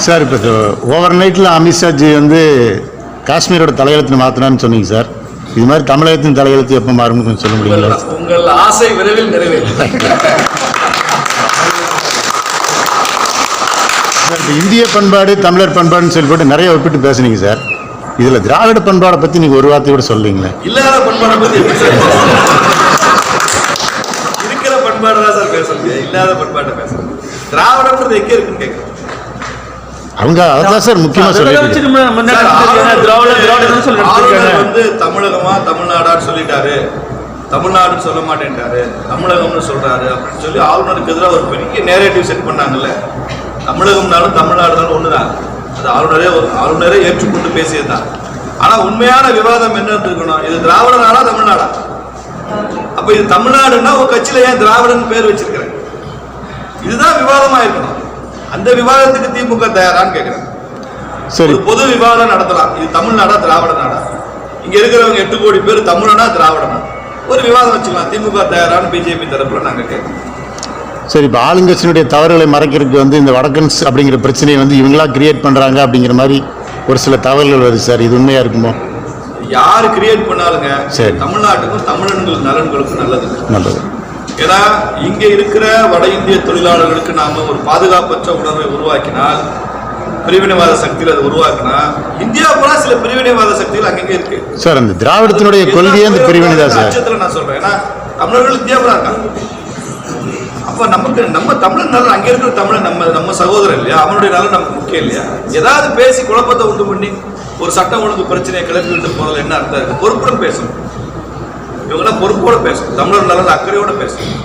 Sir, இப்போ over நைட்டில் அமித்ஷாஜி வந்து காஷ்மீரோட தலையெழுத்து மாற்றினான்னு சொன்னீங்க சார். இது மாதிரி தமிழகத்தின் தலையெழுத்து எப்போ மாறும்னு கொஞ்சம் சொல்ல முடியுங்களா? உங்கள் ஆசை விரைவில் நிறைவேறும். இப்போ இந்திய பண்பாடு தமிழர் பண்பாடுன்னு சொல்லி போட்டு நிறைய ஒப்பிட்டு பேசுனீங்க சார். இதில் திராவிட பண்பாடை பற்றி நீங்கள் ஒரு வார்த்தை கூட சொல்றீங்களே. இல்லாத பண்பாடை பற்றி இருக்கிற பண்பாடு தான் சார் பேசுறீங்க, இல்லாத பண்பாட்டை பேசுறேன். திராவிடம்ன்றது எங்கே இருக்குன்னு கேட்குறேன். அவங்க அதான் சார் முக்கியமாக சொல்லிட்டு வந்து தமிழகமா தமிழ்நாடான்னு சொல்லிட்டாரு, தமிழ்நாடுன்னு சொல்ல மாட்டேன்ட்டாரு, தமிழகம்னு சொல்றாரு அப்படின்னு சொல்லி ஆளுநருக்கு எதிராக ஒரு பெரிய நேரேட்டிவ் செட் பண்ணாங்கல்ல. தமிழகம்னாலும் தமிழ்நாடுனாலும் ஒண்ணுதான். அது ஆளுநரே ஏற்றுக்கொண்டு பேசியதுதான். ஆனா உண்மையான விவாதம் என்ன இருக்கணும், இது திராவிட நாடா தமிழ்நாடா? அப்ப இது தமிழ்நாடுன்னா ஒரு கட்சியில ஏன் திராவிடன் பேர் வச்சிருக்கிறேன்? இதுதான் விவாதமா இருக்கணும். அந்த விவாதத்துக்கு திமுக தயாரான்னு கேட்கிறேன். சரி, பொது விவாதம் நடத்தலாம். இது தமிழ்நாடா திராவிட நாடா? இங்க இருக்கிறவங்க 8 கோடி பேர் தமிழனா திராவிடனா? ஒரு விவாதம் வச்சுக்கலாம். திமுக தயாரான்னு பிஜேபி தரப்புல நாங்க கேட்கிறோம். சரி, இப்போ ஆளுங்கட்சியினுடைய தவறுகளை மறைக்கிறதுக்கு வந்து இந்த வடக்கன்ஸ் அப்படிங்கிற பிரச்சனையை வந்து இவங்களா கிரியேட் பண்றாங்க அப்படிங்கிற மாதிரி ஒரு சில தவறுகள் வருது சார். இது உண்மையா இருக்குமோ? யாரு கிரியேட் பண்ணாலுங்க சரி, தமிழ்நாட்டுக்கும் தமிழர்கள் நலன்களுக்கும் நல்லது. ஏன்னா இங்க இருக்கிற வட இந்திய தொழிலாளர்களுக்கு நாம ஒரு பாதுகாப்பற்ற உணர்வை உருவாக்கினால், பிரிவினைவாத சக்திகள் அதை உருவாக்கினா, இந்தியா போல சில பிரிவினைவாத சக்திகள் அங்கங்க இருக்கு சார். அந்த திராவிடத்தினுடைய கொள்கையே அந்த பிரிவினை தான் சார். நான் சொல்றேன், ஏன்னா தமிழர்கள் இந்தியா போல இருக்காங்க. அப்ப நமக்கு நம்ம தமிழர் நலன், அங்க இருக்கிற தமிழர் நம்ம சகோதரர் இல்லையா, அவனுடைய நலன் நமக்கு முக்கியம் இல்லையா? ஏதாவது பேசி குழப்பத்தை உண்டு பண்ணி ஒரு சட்டம் ஒழுங்கு பிரச்சனையை கிளப்பி விட்டு போறதுல என்ன அர்த்தம் இருக்கு? பொறுப்புடன் பேசணும். இவங்கெல்லாம் பொறுப்போட பேசணும், தமிழர் நலன் அக்கறையோட பேசணும்.